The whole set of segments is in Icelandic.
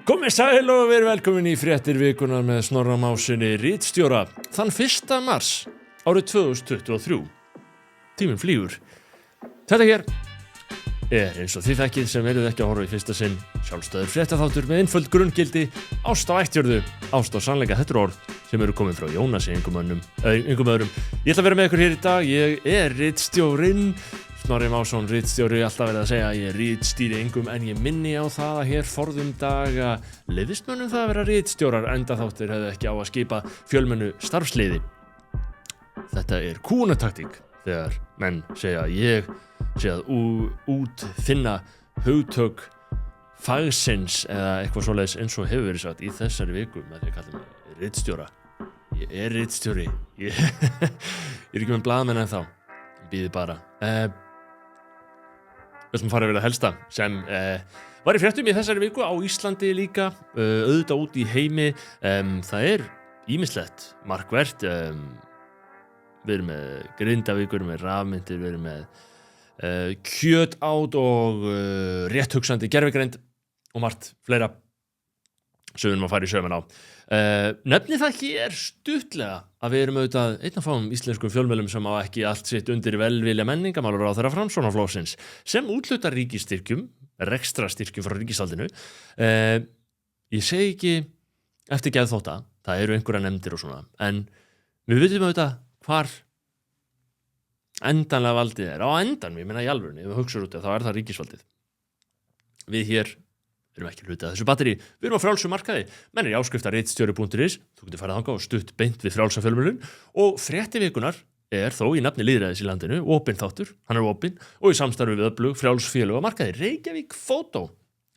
Komið sæl og verið velkomin í fréttir vikunar með Snorra Másinni ritstjóra þann 1. mars árið 2023. Tíminn flýgur. Þetta hér eins og þið þekkið sem eruð ekki að horfa í fyrsta sinn sjálfstæður fréttaþáttur með einföld grunngildi, ást á ættjörðu, ást á sannleika. Þetta eru orð sem eru komin frá Jónasi engum öðrum. Ég ætla að vera með ykkur hér í dag. Ég er ritstjórinn Snorri Másson, ritstjóri, alltaf verið að segja að ég ritstýri engum, en ég minni á það að hér forðum daga leyfist mönnum það að vera ritstjórar, enda þáttir hefðu ekki á að skipa fjölmennu starfsliði. Þetta er kúgunataktík þegar menn segja að ég sé að útfinna hugtök fagsins eða eitthvað svoleiðis, eins og hefur verið sagt í þessari viku með því að kalla mig ritstjóra. Ég er ritstjóri. Ég er ekki með blaðamenn en þá. Bíði bara. Við ætlum að fara yfir það helsta sem var í fréttum í þessari viku á Íslandi líka, auðvitað út í heimi. Það er ýmislegt markvert. Við erum með Grindavík, við erum með rafmyntir, við erum með kjötát og rétthugsandi gervigreind og margt fleira sem við erum að fara í söman á. Nefni það hér stuttlega að við erum auðvitað einn af fáum íslenskum fjölmiðlum sem á ekki allt sitt undir velvilja menningarmálaráðherra Framsóknarflokksins sem úthlutar ríkisstyrkjum, rekstrastyrkjum frá ríkisvaldinu. Ég segi ekki eftir geðþótta, það eru einhverja nefndir og svona, en við vitum auðvitað hvar endanlega valdið er. Á endanum, ég meina í alvörunni, ef við hugsaum út þá er það ríkisvaldið. Við hér erum ekki hluti af þessu batteri. Við erum á frjálsum markaði. Menn er í áskrifta ritstjóri.is. Þú getur farið þangað og stutt beint við frjálsa fjölmiðlun. Og frétti vikunar er þó í nafni lýðræðis í landinu, opinn þáttur, hann er opinn, og í samstarfi við öflug frjálsfélög á markaði. Reykjavík Photo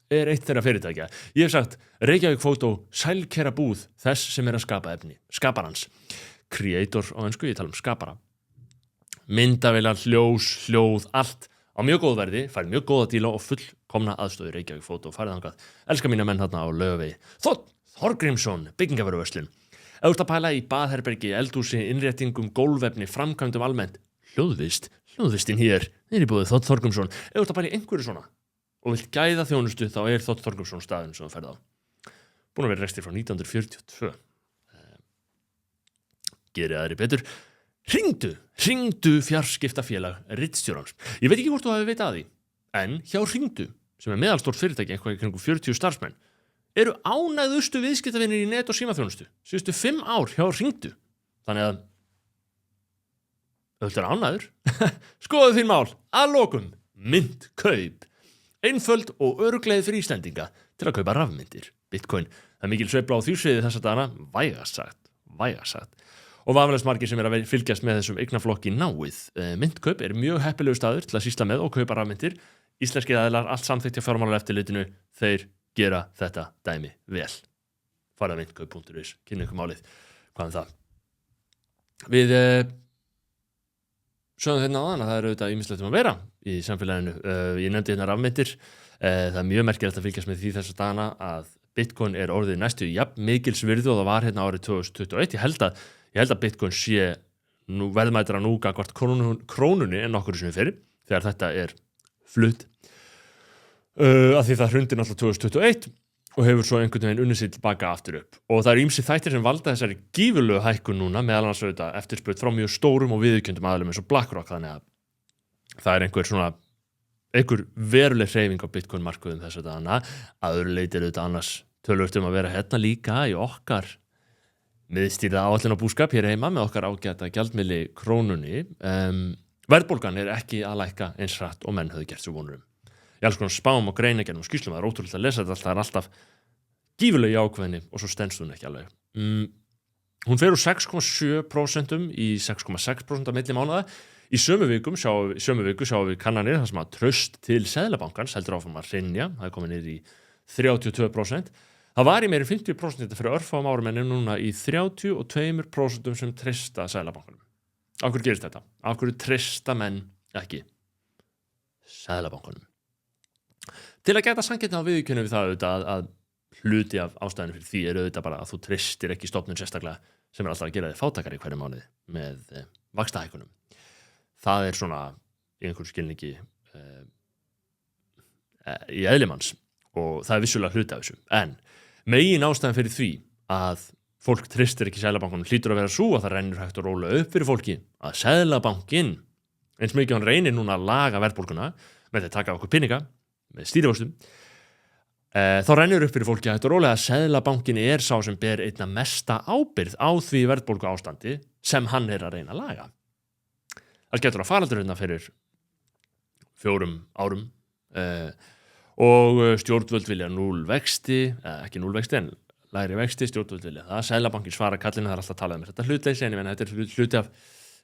er eitt þeirra fyrirtækja. Ég hef sagt, Reykjavík Photo, sælkera búð þess sem er að skapa efni. Skaparans. Creator á ensku, ég tala skapara. Myndavélar, ljós, hljóð, allt á mjög góð verði, fær mjög góða díla og fullkomna aðstöðu Reykjavík Photo, farið þangað. Elska mína menn þarna á Laugavegi. Þorgrímsson, byggingavöruverslun. Ef þú ert að pæla í baðherbergi, eldhúsi, innréttingum, gólfefni, framkvæmdum almennt, hljóðvistin hér, er í búið Þorgrímsson. Ef þú ert að pæla í einhverju svona og vilt gæða þjónustu, þá er Þorgrímsson staðurinn sem þú ferð á. Búin að vera rekstri frá 1942. Gerið aðri betur. Hringdu fjarskiptafélag ritstjórans. Ég veit ekki hvort þú hafi veit að því, en hjá Hringdu, sem er meðalstórt fyrirtæki, eitthvað í kringum 40 starfsmenn, eru ánægðustu viðskiptavinir í net- og símaþjónustu. Síðustu 5 ár hjá Hringdu. Þannig að auðvitað er ánægður. Skoðu þín mál, að lokum, myntkaup. Einföld og örugleið fyrir Íslendinga til að kaupa rafmyntir. Bitcoin. Það er mikil sveifla á því sviði þessa dagana, vægast sagt. Og vafalaust margir sem er að fylgjast með þessum eignaflokki náið. Myntkaup er mjög heppilegu staður til að sýsla með og kaupa rafmyntir. Íslenskir aðilar, allt samþykkt hjá fjármálaeftirlitinu, þeir gera þetta dæmi vel. Farið að myntkaup.is, kynna ykkur málið. Hvað það? Við sögum hérna áðan að það eru auðvitað ýmislegt að vera í samfélaginu. Ég nefndi hérna rafmyntir. Það er mjög merkilegt að fylgjast með því þessa dagana að Bitcoin er orðið næstu jafn mikils virði og það var hérna árið 2021. Ég held að Bitcoin sé verðmætara nú gagnvart krónunni en nokkur sinni fyrir, þegar þetta er flutt. Af því það hrundi náttúrulega 2021 og hefur svo einhvern veginn unnið sig tilbaka aftur upp. Og það eru ýmsir þættir sem valda þessari gífurlegu hækkun núna, meðal annars auðvitað eftirspurn frá mjög stórum og viðurkenndum aðilum eins og BlackRock, þannig að það er einhver veruleg hreyfing á Bitcoin markuðum þess að dana. Að öðru leyti er auðvitað annars töluvert að vera hérna líka í okkar miðstýrða áætlun á búskap hér heima með okkar ágæta gjaldmiðli krónunni. Verðbólgan er ekki að lækka eins hratt og menn höfðu gert sér vonur um. Ég alls konar spám og greinargerðum og skýrslum, það er ótrúlega að lesa þetta, það er alltaf gífurleg jákvæðni og svo stenst hún ekki alveg. Hún fer úr 6,7% í 6,6% á milli mánaða. Í sömu viku sjáum við kannanir þar sem að traust til Seðlabankans heldur áfram að hrynja, það er komið niður í 32%. Það var í meira en 50% þetta fyrir örfáum árum en núna í 32% sem treysta Seðlabankanum. Af hverju gerist þetta? Af hverju treysta menn ekki Seðlabankanum? Til að geta sanngirni á viðurkennu við það auðvitað að hluti af ástæðinu fyrir því er auðvitað bara að þú treystir ekki stofnun sérstaklega sem er alltaf að gera þig fátækari hverju mánuði með vaxtahækkunum. Það er svona í einhverjum skilningi í eðli manns og það vissulega hluti af þessu. En megin ástæðan fyrir því að fólk treystir ekki Seðlabankanum hlýtur að vera sú að það rennur hægt og rólega upp fyrir fólki að Seðlabankinn, eins mikið hann reynir núna að laga verðbólguna með því að taka okkur peninga með stýrivöxtum, þá rennur upp fyrir fólki hægt og rólega að Seðlabankinn sá sem ber einna mesta ábyrgð á því verðbólgu ástandi sem hann að reyna að laga. Það skellur á faraldurinn fyrir 4 árum og stjórnvöld vilja 0 vexti, ekki 0 vexti en lægri vexti, stjórnvöld vilja það. Seðlabankinn svarar kallinu, það alltaf talað þetta hlutleysi, en ég meina þetta hluti af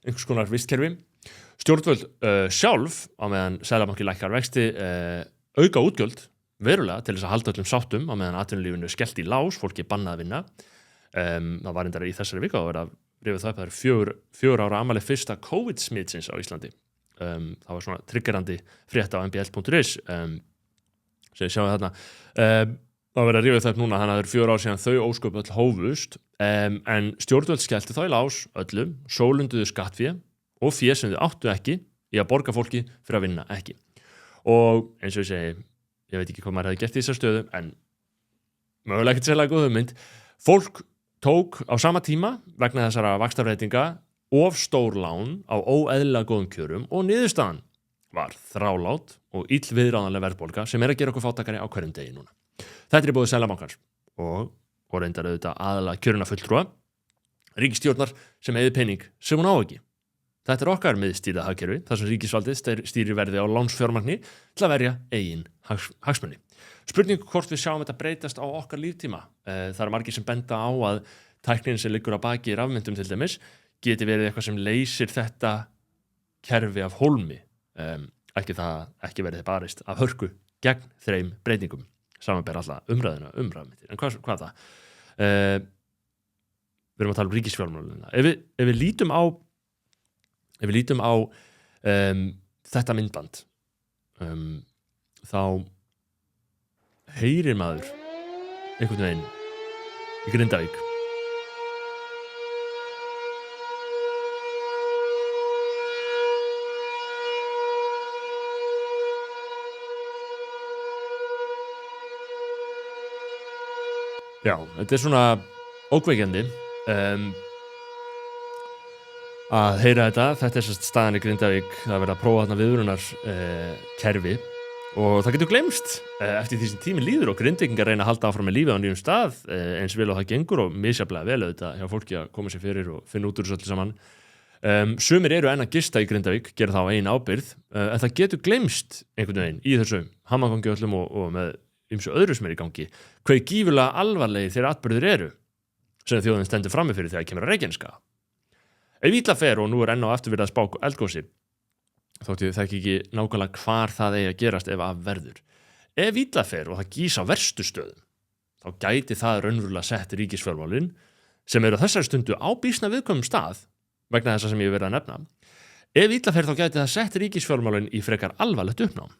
einhvers konar vistkerfi. Stjórnvöld sjálf, á meðan Seðlabankinn lækkar vexti, auka útgjöld verulega til þess að halda öllum sáttum, á meðan atvinnulífinu skellt í lás, fólki bannað að vinna. Það var reyndar í þessari viku að vera að rifja það upp, það 4 ára afmæli fyrsta COVID-smitsins á Íslandi. Það var svona triggerandi frétt á mbl.is sem ég sjáum þarna. Það var að rifja það upp núna, þannig að það 4 ár síðan þau ósköp öll hófust, en stjórnvöld skellti þá í lás öllum, sólunduðu skattfé og fé sem þau áttu ekki í að borga fólki fyrir að vinna ekki. Og eins og ég segi, ég veit ekki hvað maður hefði gert í þessar stöðu, en mögulega ekkert sérlega góð hugmynd. Fólk tók á sama tíma vegna þessara vaxtabreytinga of stór lán á óeðlilega góðum kjörum og niðurstaðan var þrálát og illviðráðanleg verðbólga sem að gera okkur fátækari á hverjum degi núna. Þetta í boði Seðlabankans og reyndar auðvitað aðalega kjöruna fulltrúa ríkisstjórnar sem eyðir pening sem hún á ekki. Þetta okkar miðstýrða hagkerfi, þar sem ríkisvaldið stýrir verði á lánsfjármagni til að verja eigin hagsmuni. Spurning hvort við sjáum þetta breytast á okkar líftíma. Það margir sem benda á að tæknin sem liggur á baki í rafmyndum til dæmis geti verið eitthvað sem leysir þetta kerfi af hólmi. Ekki verið barist af hörku gegn þeim breytingum. Samanber alltaf umræðina rafmyndir. En hvað það? Við erum að tala ríkisfjármálina. Ef við lítum á þetta myndband, þá heyrir maður einhvern veginn í Grindavík. Já, þetta svona ókveikjandi að heyra þetta staðan í Grindavík, það verið að prófa þarna viðvörunar kerfi og það getur gleymst eftir því sem tíminn líður og Grindvíkingar reyna að halda áfram með lífið á nýjum stað eins vel og það gengur og misjafnlega vel auðvitað hjá fólki að koma sér fyrir og finna út úr þessu öllu saman. Sumir eru enn að gista í Grindavík, gera það á eigin ábyrgð, en það getur gleymst einhvern veginn í þessu hamagangi öllum og með ýmsu öðru sem í gangi, hve gífurlega alvarlegir þeir atburðir eru sem þjóðin stendur frammi fyrir þegar kemur að Reykjaneska. Ef illa fer og nú enn á eftir verið að spá eldgosi, þótt ég þekki ekki nákvæmlega hvar það eigi að gerast ef af verður. Ef illa fer og það gís á verstu stöðum, þá gæti það raunverulega sett ríkisfjármálin sem eru á þessari stundu á býsna viðkvæmum stað vegna þessa sem ég verið að nefna. Ef illa fer þá gæti það sett ríkisfjármálin í frekar alvarlegt uppnám.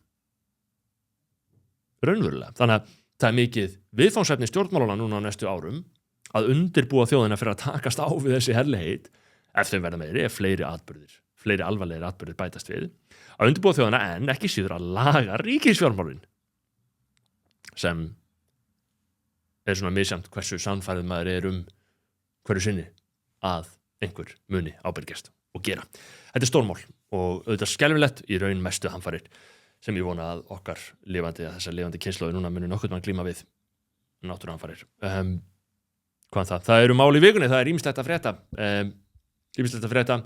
Raunverulega. Þannig að það mikið viðfangsefni stjórnmálana núna á næstu árum að undirbúa þjóðina fyrir að takast á við þessi herlegheit ef þeim verða meiri, ef fleiri alvarlegir atburðir bætast við, að undirbúa þjóðina en ekki síður að laga ríkisfjármálin sem svona misjafnt hversu sannfærður maður hverju sinni að einhver muni ábyrgjast og gera. Þetta stórmál og auðvitað skelfilegt í raun mestu hamfarir sem ég vona að okkar þessar lifandi kynslóðir núna muni nokkurn mann glíma við náttúruhamfarir. Hvað það? Það eru mál í vikunni, það ýmislegt að frétta.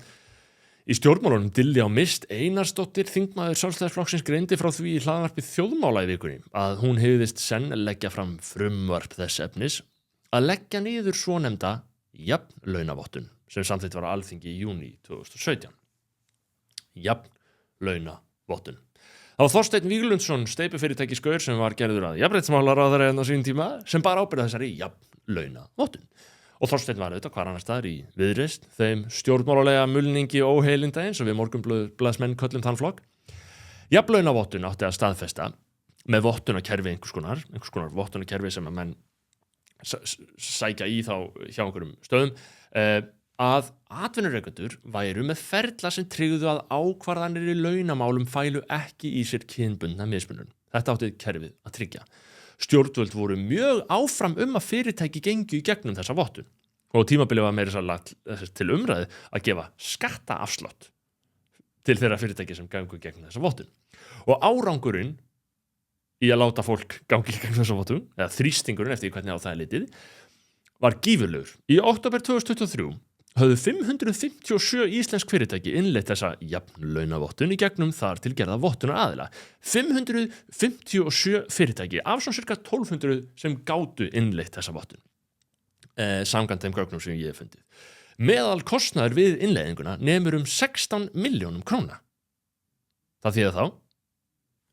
Í stjórnmálunum Diljá Mist Einarsdóttir, þingmaður Sjálfstæðisflokksins, greindi frá því í hlaðvarpi Þjóðmála í vikunni að hún hygðist senn leggja fram frumvarp þess efnis að leggja niður svonefnda jafnlaunavottun sem samþykkt var á Alþingi í júní 2017. Jafnlaunavottun. Það var Þorsteinn Víglundsson, steypufyrirtæki Skaur, sem var gerður að jafnréttismálaráðherra á sínum tíma sem bar ábyrgð á þessari jafnlaunavottun. Og Þorsteinn var auðvitað hvar annar staðar í Viðreisn, þeim stjórnmálalega mulningi óheilinda eins og við Morgunblaðsmenn köllum þann flokk. Jafnlaunavottun átti að staðfesta með vottunarkerfi einhvers konar vottunarkerfi sem að menn sækja í þá hjá einhverjum stöðum, að atvinnurekendur væru með ferla sem tryggðu að ákvarðanir í launamálum fælu ekki í sér kynbundna mismunun. Þetta átti kerfið að tryggja. Stjórnvöld voru mjög áfram að fyrirtæki gengju í gegnum þessa vottun og tímabilið var meira lagt til umræðu að gefa skattaafslátt til þeirra fyrirtæki sem gangu í gegnum þessa vottun. Og árangurinn í að láta fólk gangi í gegnum þessa vottun, eða þrýstingurinn eftir hvernig á það litið, var gífurlegur. Í október 2023 höfðu 557 íslensk fyrirtæki innleitt þessa jafnlaunavottun í gegnum þar til gerða vottunar aðila. 557 fyrirtæki af svona cirka 1200 sem gátu innleitt þessa vottun. Samkvæmt þeim gögnum sem ég hef fundið. Meðal kostnaður við innleiðinguna nemur 16 milljónum króna. Það þýðir þá,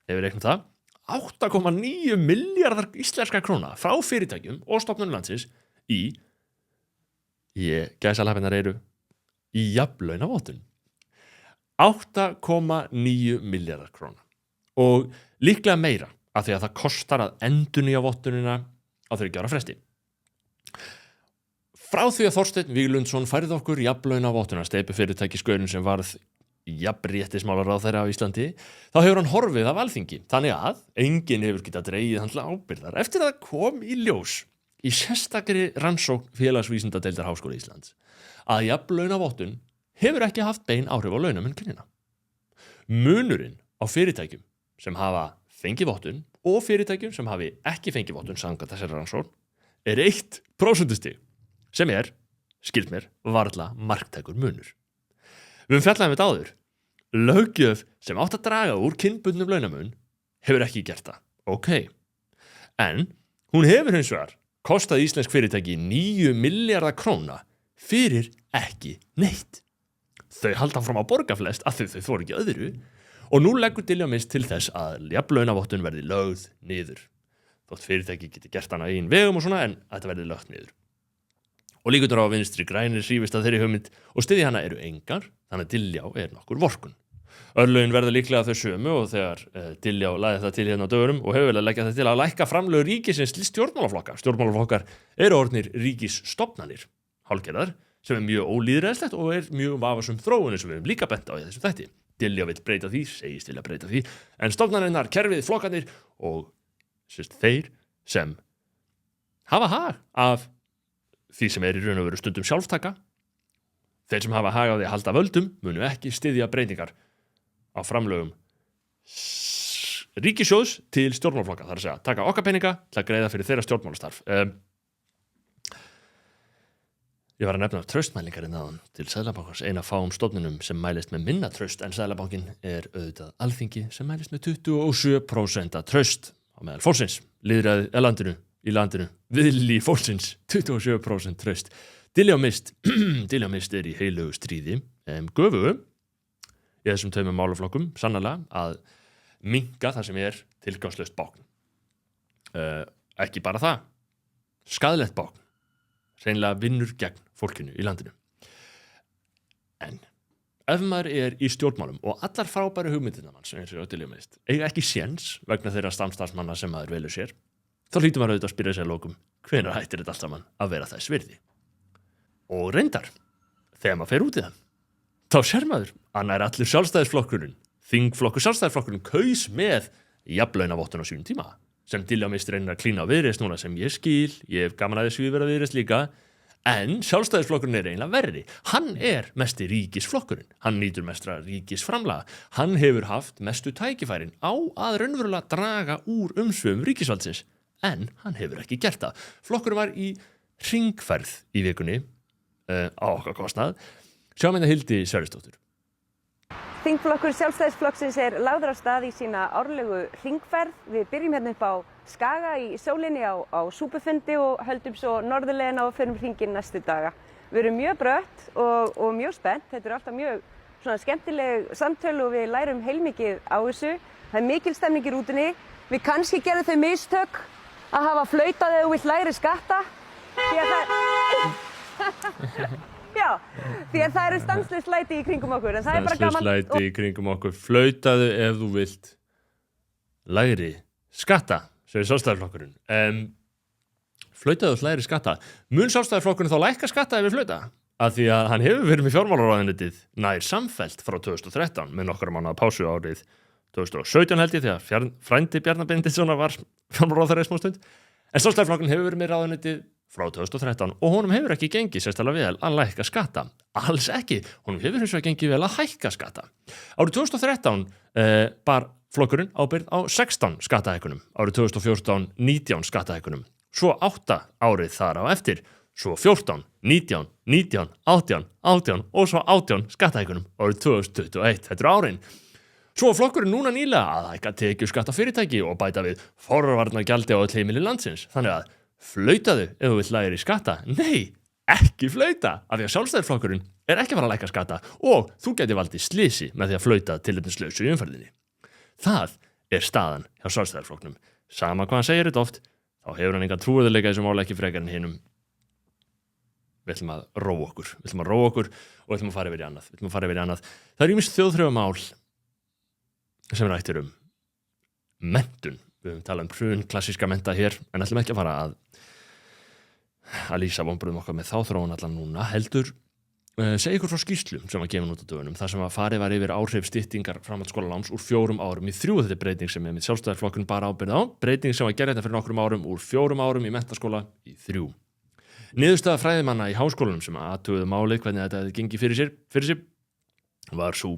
ef við reiknum það, 8,9 milljarðar íslenska króna frá fyrirtækjum og stofnunum landsins í gæsalappinar eru í jafnlaunavottun. 8,9 milljarðar króna. Og líklega meira af því að það kostar að endurnýja vottunina á 30 ára fresti. Frá því að Þorsteinn Víglundsson færði okkur jafnlaunavottuna steypufyrirtæki skaurinn sem varð jafnréttismálaráðherra á Íslandi, þá hefur hann horfið af Alþingi, þannig að enginn hefur getað dregið hann til ábyrgðar eftir að það kom í ljós í sérstakri rannsókn félagsvísindadeildar Háskóla Íslands að jafnlaunavottun hefur ekki haft bein áhrif á launamun kynjanna. Munurinn á fyrirtækjum sem hafa fengið vottun og fyrirtækjum sem hafi ekki fengið vottun samkvæmt þessari rannsókn er 1% sem skilst mér, varla marktækur munur. Við höfum fjallað þetta áður. Löggjöf sem átt að draga úr kynbundnum launamun hefur ekki gert það. Ok. En hún hefur hins vegar kostað íslensk fyrirtæki 9 milljarða króna fyrir ekki neitt. Þau halda fram að borga flest að þau þóru ekki öðru og nú leggur Diljá Mist til þess að jafnlaunavottun verði lögð niður. Þótt fyrirtæki geti gert hana eigin vegum og svona en þetta verði lögð niður. Og líkurnar á að Vinstri grænir hrífist að þeirri hugmynd og styðja hana eru engar, þannig að Diljá nokkur vorkunn. Örlögin verða líklega þau sömu og þegar Diljá lagði það til hérna á dögurum og hefur vel að leggja það til að lækka framlög ríkisins til stjórnmálaflokka. Stjórnmálaflokkar eru orðnir ríkisstofnanir, hálfgerðar, sem mjög ólýðræðislegt og mjög vafasöm þróun eins og við höfum líka bent á í þessum þætti. Diljá vill breyta því, segist vilja breyta því, en stofnanirnar, kerfið, flokkarnir og þeir sem hafa hag af því sem í raun og veru stundum sjálftaka, þeir sem hafa hag á því að halda völdum munu ekki styðja breytingar á framlögum ríkissjóðs til stjórnmálaflokka, þar að segja, taka okkar peninga til að greiða fyrir þeirra stjórnmálastarf. Ég var að nefna traustmælingar innan til Seðlabankans, eina fáum stofnunum sem mælist með minna traust en Seðlabankin auðvitað Alþingi sem mælist með 27% traust á meðal fólksins, lýðræði í landinu, viðli fólksins, 27% traust. Diljá Mist í heilugu stríði, göfugu í þessum tveimur málaflokkum, sannarlega að minnka það sem tilgangslaust bákn. Ekki bara það, skaðlegt bákn, hreinlega vinnur gegn fólkinu í landinu. En ef maður í stjórnmálum og allar frábæru hugmyndirnar manns eins og Diljá Mist eiga ekki séns vegna þeirra samstarfsmanna sem maður velur sér, þá hlýtur maður auðvitað að spyrja sér að lokum hvenær hættir þetta allt saman að vera þess virði. Og reyndar, þegar maður fer út í það, þá sér maður að nær allir sjálfstæðisflokkurinn, þingflokkur sjálfstæðisflokkurinn kaus með jafnlaunavottun á sínum tíma, sem Diljá Mist reynir að klína á Viðreisn núna sem ég skil, ég hef gaman að þessu vera Viðreisn líka, en sjálfstæðisflokkurinn eiginlega verri. Hann mesti ríkisflokkurinn, hann nýtur mestra ríkisframlaga, hann hefur haft mestu tækifærin á að raunverulega draga úr umsvifum ríkisvaldsins, en hann hefur ekki gert það. Flokkurinn var í hringferð í vikunni á okkar kostnað. Sjáum Hildi Sverrisdóttur. Þingflokkur Sjálfstæðisflokksins lagður af stað í sína árlegu hringferð. Við byrjum hérna upp á Skaga í sólinni á súpufundi og höldum svo norðurleiðina og förum hringinn næstu daga. Við erum mjög brött og mjög spennt. Þetta alltaf mjög skemmtileg samtöl og við lærum heilmikið á þessu. Það mikil stemning í rútunni. Við kannski gerum þau mistök að hafa flautað þegar þú vilt lægri skatta. Því að það eru stanslaust læti í kringum okkur. En það bara gaman. Stanslaust læti í kringum okkur. Flautaðu ef þú vilt lægri skatta, segir Sjálfstæðisflokkurinn. Flautaðu lægri skatta. Mun Sjálfstæðisflokkurinn þá lækka skatta ef við flauta? Af því að hann hefur verið með fjármálaráðuneytið nær samfellt frá 2013 með nokkra mánaða pásu árið 2017 held ég þegar frændi Bjarna Benediktssonar var fjármálaráðherra í smá stund, en Sjálfstæðisflokkurinn hefur verið með ráðuneytið frá 2013 og honum hefur ekki gengið sérstaklega vel að lækka skatta. Alls ekki, honum hefur hins vegar gengið vel að hækka skatta. Árið 2013 bar flokkurinn ábyrgð á 16 skattahækkunum, árið 2014 19 skattahækkunum, svo 8 árið þar á eftir, svo 14, 19, 19, 18, 18 og svo 18 skattahækkunum árið 2021. Þetta eru árin. Svo flokkurinn núna nýlega að hækka tekjuskatt á fyrirtæki og bæta við forvarnargjaldi á öll heimili landsins. Þannig að flautaðu ef þú vill lægri skatta. Nei, ekki flauta, af því að Sjálfstæðisflokkurinn er ekki að fara að lækka skatta og þú gæti valdið slysi með því að flauta tilefnislausu í umferðinni. Það er staðan hjá Sjálfstæðisflokknum. Sama hvað hann segir þetta oft, þá hefur hann engan trúverðugleika í þessum máli ekki frekar en hinum. Við ætlum að róa okkur og við ætlum að fara yfir í annað. Það er ýmist þjóðþrifamál sem rættir menntun. Við höfum talað hrun klassíska mennta hér, en ætlum ekki að fara að lýsa vonbrigðum okkar með þá þróun allan núna, heldur segja ykkur frá skýrslu sem var gefin út á dögunum, þar sem að farið var yfir áhrif styttingar framhaldsskólanáms úr 4 árum í 3. Þetta er breyting sem með Sjálfstæðisflokkurinn bara ábyrgð á, breyting sem var gerð fyrir nokkrum árum úr 4 árum í menntaskóla í 3. Niðurstaða fræðimanna í háskólanum sem athuguðu málið hvernig þetta hefði gengið fyrir sig var sú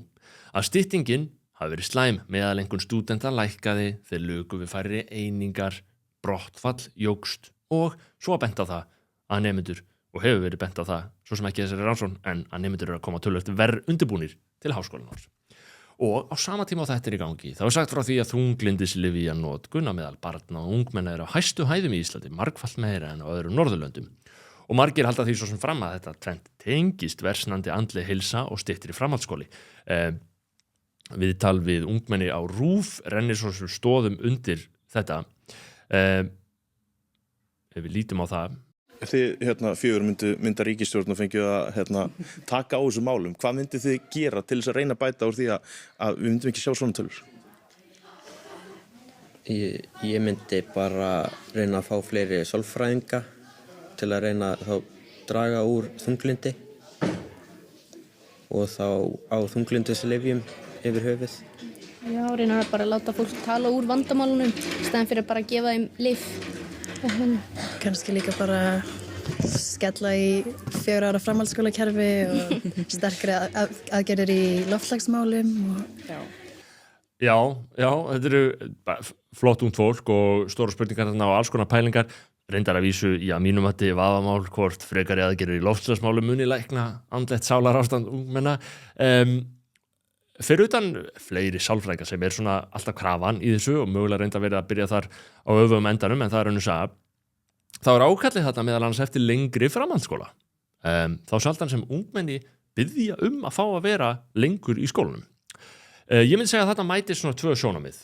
að styttingin hafi verið slæm, meðalengun stúdenta lækkaði, þeir luku við færri einingar, brottfall jókst og svo að bent á það að nemendur, og hefur verið bent á það, svo sem ekki þessari rannsókn, en að nemendur eru að koma töluvert verr undirbúnir til háskólanáms. Og á sama tíma á þetta í gangi, þá er sagt frá því að þunglyndislyfjanotkun á meðal barna og ungmenna er á hæstu hæðum í Íslandi, margfalt meira en á öðrum Norðurlöndum. Og margir halda því svo sem fram að þetta tvennt tengist versnandi andleg heilsa og styttri framhaldsskóli. Viðtal við ungmenni á RÚV rennir svo stoðum undir þetta. Ef við lítum á það. Þið 4 mynda ríkisstjórn og fengið að taka á þessu málum. Hvað myndið þið gera til þess að reyna að bæta úr því að við myndum ekki sjá svona tölur? Ég myndi bara reyna að fá fleiri sálfræðinga til að reyna að draga úr þunglyndi og þá á þunglyndislyfjum yfir höfuð. Já, reyna bara að láta fólk tala úr vandamálunum í staðinn fyrir bara að gefa þeim lyf. Kannski líka bara skella í 4 ára framhaldsskólakerfi og sterkri aðgerðir í loftslagsmálum. Já, þetta eru flott ungt fólk og stóra spurningar þarna og alls konar pælingar. Reyndar að vísu, mínum hætti vafamál hvort frekari aðgerðir í loftslagsmálum muni lækna andlegt sálarástand ungmenna. Fyrir utan fleiri sálfræðingar sem er svona alltaf krafan í þessu og mögulega reynda verið að byrja þar á öfugum endanum, en það er önnur saga. Þá er ákallið þetta meðal annars eftir lengri framhaldsskóla. Þá sjaldan sem ungmenni biðja að fá að vera lengur í skólanum. Ég myndi segja að þetta mæti svona 2 sjónarmið.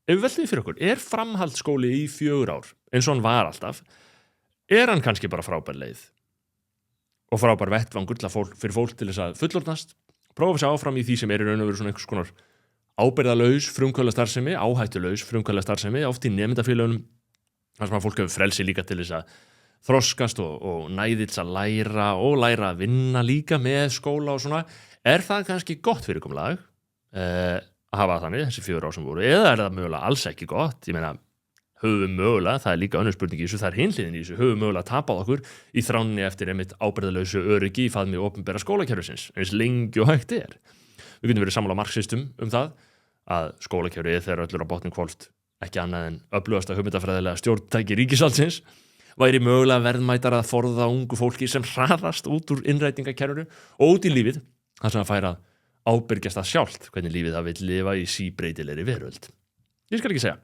Ef við veltum fyrir okkur, er framhaldsskóli í 4 ár, eins og hann var alltaf, er hann kannski bara frábær leið? Og frábær vettvangur fyrir fólk til þess að fullorðnast, prófa sig áfram í því sem er í raun og veru svona einhvers konar ábyrgðarlaus frumkvöðlastarfsemi, áhættulaus frumkvöðlastarfsemi, oft í nemendafélögunum, þar sem að fólk hefur frelsi líka til þess að þroskast og næðils að læra og læra að vinna líka með skóla og svona. Er það kannski gott fyrirkomulag að hafa þannig, þessi 4 ár sem voru, eða er það mögulega alls ekki gott? Ég meina, höfum mögulega, það er líka önnur spurning í þessu, það er hinhliðin í þessu, höfum mögulega tapað okkur í þránni eftir einmitt ábyrgðarlausu öryggi í faðmi opinbera skólakerfisins, eins lengi og hægt er. Við getum verið sammála marxistum það að skólakerfið þegar öllur á botnin hvolft, ekki annað en öflugasta hugmyndafræðilega stjórntæki ríkisvaldsins, væri mögulega verðmætar að forða ungu fólki sem hraðast út úr innrætingakerfinu og út í lífið, þar sem að færa ábyrgjast það sjálft hvernig lífið það vill lifa í síbreytilegri veröld. Ég skal ekki segja.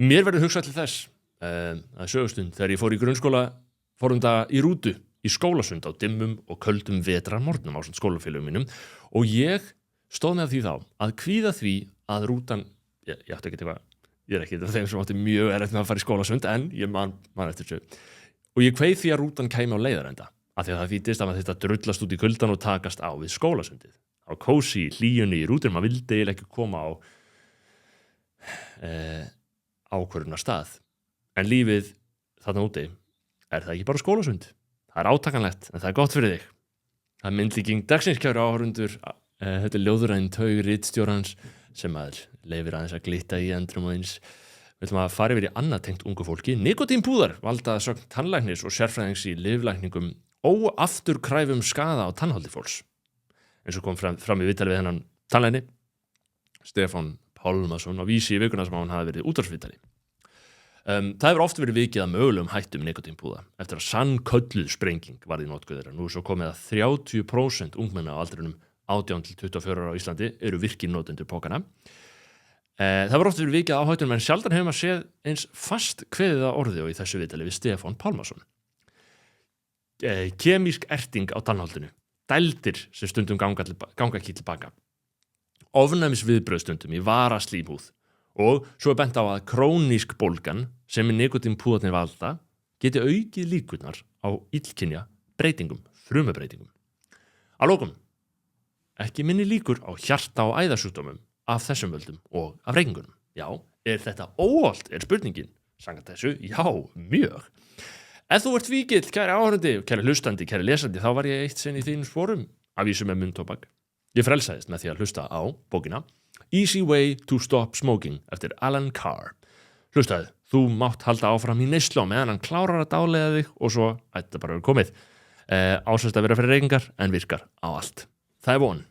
Mér verður hugsað til þess að sögustund þegar ég fór í grunnskóla í rútu í Skólasund á dimmum og köldum vetrarmorgnum á skólafélögum mínum og ég stóð með því þá að kvíða því að rútan ég átti ekki eitthvað, ég er ekki þeim sem átti mjög erfitt með að fara í Skólasund en ég man eftir þessu og ég kveið því að rútan kæmi á leiðarenda af því að það þýttist að þetta drullast út í kuldan og takast á við Skólasundið á kósí hlýjunni í rútunum, maður vildi eiginlega ekki koma á ákvörðunar stað en lífið þarna úti er það ekki bara Skólasund það er átakanlegt en það er gott fyrir þig það er myndlíking dagsins kæru áhorfundur Þetta ljóðræn taug ritstjórans sem að leifir aðeins að glitta í endrum og eins. Við ætlum að fara yfir í annað tengt ungu fólki. Nikótínpúðar valda að sögn tannlæknis og sérfræðings í lyflækningum óafturkræfum skaða á tannholdi fólks. Eins og kom fram í viðtali við hennan tannlækni, Stefán Pálmason, á Vísi í vikuna sem hann hafi verið útvarpsviðtali. Það hefur oft verið vikið að mögulegum hættum nikótínpúða eftir að sannkölluð sprenging varð í notkun þeirra. Nú er svo komið að 30% ungmenna á aldrinum 18 til 24 ára á Íslandi eru virkir notendur pókana. Það hefur oft verið vikið að áhættunum en sjaldan hefur maður séð eins fast kveðið að orði og í þessu viðtali við Stefán Pálmason. Kemísk erting á tannholdinu, dældir sem stundum ganga ekki tilbaka, ofnæmis viðbröðstundum í varaslímhúð og svo er bent á að krónísk bólgan sem nikótínpúðarnir valda geti aukið líkurnar á illkynja breytingum, frumubbreytingum. Að lokum, ekki minni líkur á hjarta- og æðasjúkdómum af þessum völdum og af reykingunum. Já, er þetta óhollt, er spurningin? Samkvæmt þessu, já, mjög. Ef þú ert víkill, kæri áhorfandi, kæri hlustandi, kæri lesandi, þá var ég eitt sinn í þínum sporum af vísu með munntóbak. Ég frelsaðist með því að hlusta á bókina Easy Way to Stop Smoking eftir Alan Carr. Hlustaðu, þú mátt halda áfram í neyslu á meðan hann klárar að dáleiða þig og svo ætti bara verið komið. Ásæst að vera fyrir reykingar en virkar á allt. Það er von.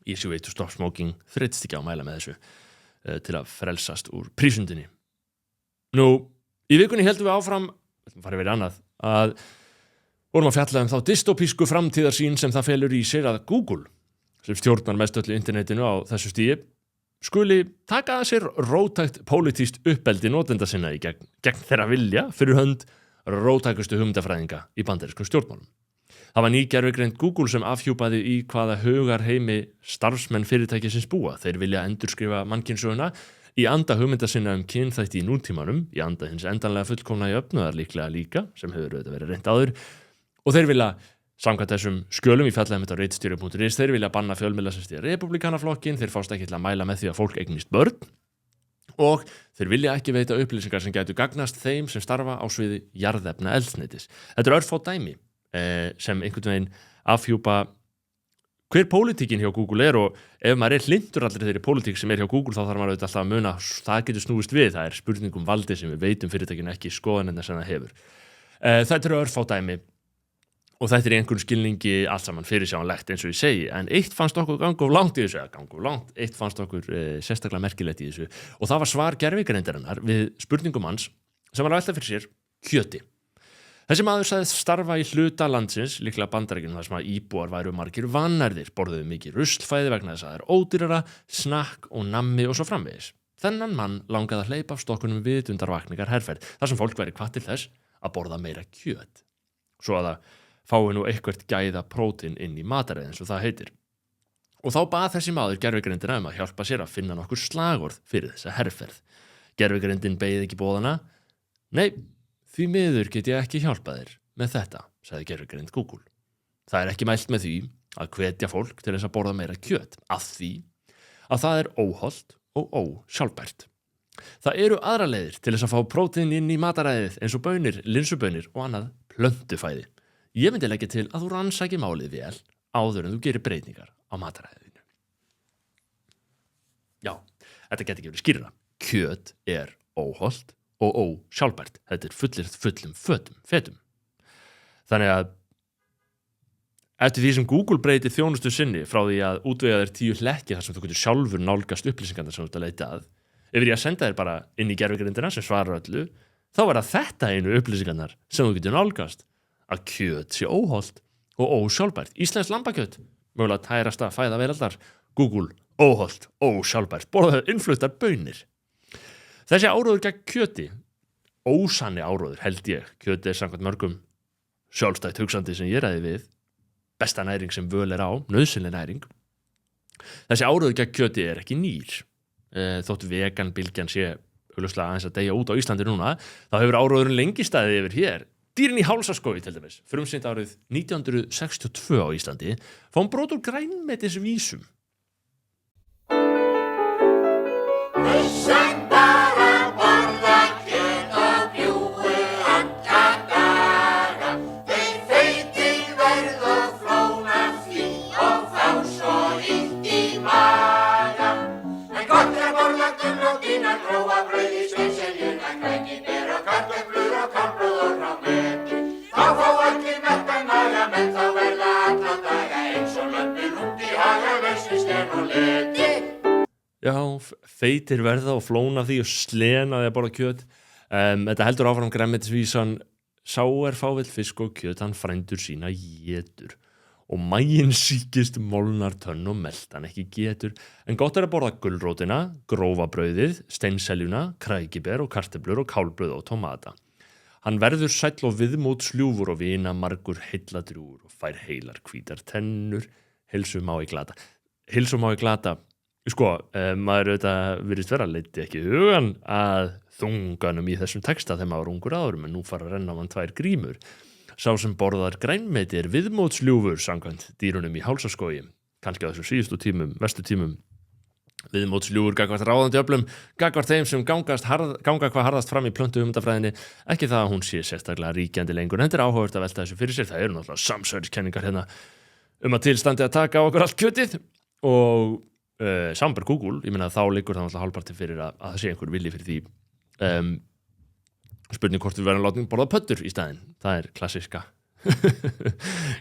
Easy Way to Stop Smoking þreytist ekki á að mæla með þessu til að frelsast úr prísundinni. Nú, í vikunni heldum við áfram, farið verið annað, að vorum að fjalla þá dystopísku framtíðarsýn sem það felur í sér að Google, sem stjórnar mest öllu internetinu á þessu stigi, skuli taka að sér róttækt pólitískt uppeldi notenda sinna í gegn þeirra vilja fyrir hönd róttækustu hugmyndafræðinga í bandarískum stjórnmálum. Það var ný gervigreind Google sem afhjúpaði í hvaða hugarheimi starfsmenn fyrirtækisins búa. Þeir vilja endurskrifa mannkynssöguna í anda hugmynda sinna kynþætti í nútímanum, í anda hins endanlega fullkomna í öfnuðar líka, sem hefur auðvitað verið reynt áður, og þeir vilja samkvæmt þessum skjölum í fjallæðum þetta á ritstjóri.is, þeir vilja banna fjölmiðla sem stýra repúblikanaflokkin, þeir fást ekki til að mæla með því að fólk eignist börn og þeir vilja ekki veita upplýsingar sem gætu gagnast þeim sem starfa á sviði jarðefna eldsneytis. Þetta er örfá dæmi sem einhvern veginn afhjúpa hver pólitíkin hjá Google er og ef maður er hlindur allri þeirri pólitík sem er hjá Google þá þarf maður auðvitað alltaf að muna það getur snúist við, það er spurning valdi sem við veitum fyrirtækinu ekki skoðanirnar sem það hefur. Þetta eru örfá dæmi og þetta er í einhverjum skilningi allt saman fyrirsjáanlegt eins og ég segi, en eitt fannst okkur ganga of langt í þessu, eitt fannst okkur sérstaklega merkilegt í þessu og það var svar gervigreindarinnar við spurningum hans sem var að velta fyrir sér kjöti. Þessi maður sagðist starfa í hluta landsins, líklega Bandaríkjunum þar sem að íbúar væru margir vannærðir, borðuðu mikið ruslfæði vegna þess að það er ódýrara, snakk og nammi og svo framvegis. Þennan mann langaði að hleypa af stokkunum vitundarvakningar herferð, þar sem fólk væri hvatt til þess að borða meira kjöt. Svo að það fái nú eitthvert gæða prótín inn í mataræði eins og það heitir. Og þá bað þessi maður gervigreindina að hjálpa sér að finna nokkur slagorð fyrir þessa herferð. Gervigreindin beið ekki boðana. Nei, því miður get ég ekki hjálpað þér með þetta, sagði gervigreind Google. Það er ekki mælt með því að hvetja fólk til þess að borða meira kjöt, af því að það er óhollt og ósjálfbært. Það eru aðra leiðir til þess að fá prótín inn í mataræðið eins og baunir, linsubönir og annað plöntufæði. Ég myndi leggja til að þú rannsaki málið vel áður en þú gerir breytingar á mataræðinu. Já, þetta geti ekki verið skýrara. Kjöt er óhollt og ósjálfbært. Þetta er fullyrt fullum fetum. Þannig að eftir því sem Google breytir þjónustu sinni frá því að útvega þér 10 hlekki þar sem þú getur sjálfur nálgast upplýsingarnar sem þú ert að leita að, yfir ég að senda þér bara inn í gervigreindina sem svarar öllu, þá er það þetta einu upplýsingarnar sem þú getur nálgast að kjöt sé óhollt og ósjálfbært. Íslenskt lambakjöt, mögulega tærasta fæða veraldar. Google, óhollt, ósjálfbært, borðaðu innfluttar baunir. Þessi áróður gegn kjöti, ósanni áróður held ég, kjöti er samkvæmt mörgum sjálfstætt hugsandi sem ég ræði við, besta næring sem völ er á, nauðsynleg næring. Þessi áróður gegn kjöti er ekki nýr. Þótt veganbylgjan sé augljóslega aðeins að deyja út á Íslandi núna, þá hefur áróðurinn lengi staðið yfir hér. Dýrin í hálsaskói til dæmis, frumsýnt árið 1962 á Íslandi, fáum brot úr grænmetisvísum. Þeir feitir verð og flóna því og þá svo í feitir verða og flóna því og slena því að borða kjöt. Þetta heldur áfram grænmetisvísan, sá fávill fisk og kjöt, hann frændur sína étur. Og maginn sýkist, molnar tönn og meltan ekki getur. En gott að borða gulrótina, grófa brauðið, steinseljuna, krækiber og kartöflur og kálbrauð og tómata. Hann verður sæll og viðmót sljúfur og vina margur heilladrjúgur og fær heilar hvítar tennur, heilsu má í glata. Heilsu má í glata, sko, maður auðvitað virðist vera leiti ekki hugan að þunganum í þessum texta þegar maður ungur árum, en nú fara að renna mann 2 grímur. Sá sem borðar grænmeti viðmótsljúfur samkvæmt dýrunum í hálsaskógi, kannski á þessum síðustu tímum, vestu tímum. Viðmótsljúfur gagvart ráðandi öflum, gagvart þeim sem ganga hvað harðast fram í plöntu hugmyndafræðinni, ekki það að hún sé sérstaklega ríkjandi lengur, en þetta er áhugavert að velta þessu fyrir sér, það eru náttúrulega samsæriskenningar hérna að tilstandi að taka á okkur allt kjötið og sambar Google, ég meina þá liggur það náttúrulega hálfparti fyrir að það sé einhver vilji fyrir því. Spurning hvort við verðum látum borða pöddur í staðinn. Það er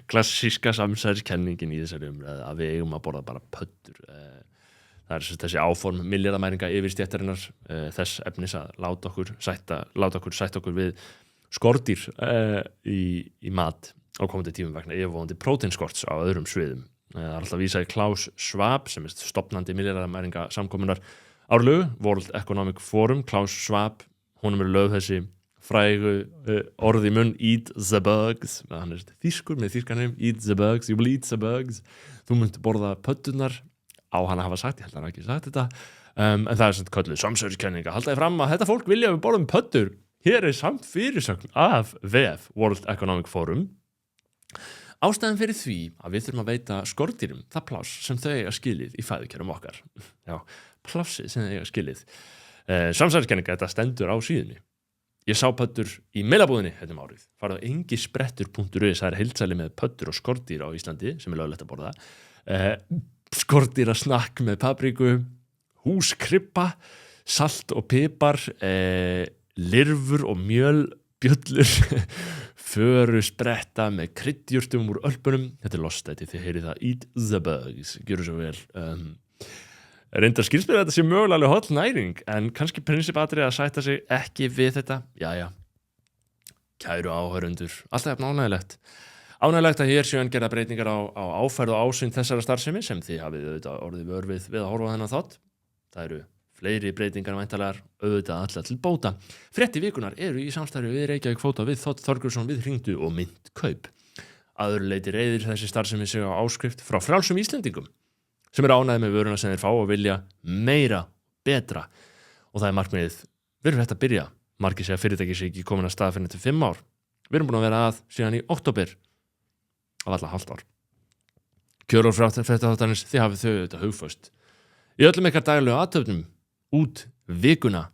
klassíska samsærskenningin í þessari umræðu að við eigum að borða bara pöddur. Það er þessi áform milljarðamæringa yfir stéttarinnar þess efnis að láta okkur sætta okkur við skordýr í mat á komandi tímum vegna yfirvofandi próteinskorts á öðrum sviðum. Það er alltaf vísað í Klaus Schwab sem er stofnandi milljarðamæringa samkomunar árlegu, World Economic Forum. Klaus Schwab, honum lögð þessi frægu orð í munn, eat the bugs, hann er þýskur með þýskanum, eat the bugs, you will eat the bugs, þú munt borða pöddunar, á hann að hafa sagt, ég held að hann ekki sagt þetta, en það er svona kölluð samsæriskenninga, haldaði fram að þetta fólk vilja við borðum pöddur, hér er samt fyrirsögn af WEF, World Economic Forum. Ástæðan fyrir því að við þurfum að veita skordýrum það pláss sem þau eiga skilið í fæðukerum okkar, já, plássið sem þau eiga skilið. Samsæriskenninga, þetta stendur á síðunni. Ég sá pöddur í meilabúðinni þetta árið. Farðu á engisprettur.is, það er heildsæli með pöddur og skordýr á Íslandi sem er löglegt að borða. Skordýrasnakk með papriku, húskrybba, salt og pipar, lirfur og mjöl, bjöllur, föru spretta með kryddjurtum úr ölpunum. Þetta er lostæti, þið heyrið það, eat the bugs, gjöru svo vel. Reyndar skilst mér að þetta sé mögulega holl næring, en kannski prinsipatrið að sætta sig ekki við þetta. Jæja, kæru áhörundur, alltaf jafn ánægilegt. Ánægilegt að hér séu gerða breytingar á áferð og ásýnd þessara starfsemi sem þið hafið auðvitað orðið vör við að horfa á þennan þátt. Það eru fleiri breytingar væntanlegar, auðvitað allar til bóta. Fréttir vikunar eru í samstarfi við Reykjavík Fóta, við Þótt Þorgjursson, við Hringdu og Mynd Kaup. Að öðru leyti reiðir þessi starfsemi sig á áskrift frá frjálsum Íslendingum sem er ánægð með vöruna sem þeir fá og vilja meira, betra. Og það er markmiðið, við erum hægt að byrja. Margir segja fyrirtæki sé ekki komin að stað fyrir til 5 ár. Við erum búin að vera að síðan í október af alla hálft ár. Kjör og fréttaþáttarins, þið hafið þau þetta hugföst. Í öllum ykkar daglegu athöfnum, út vikuna,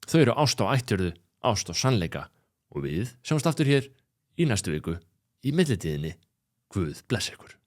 þau eru ást á ættjörðu, ást á sannleika og við sjáumst aftur hér í næstu viku í millitíðinni. Guð bless ykkur.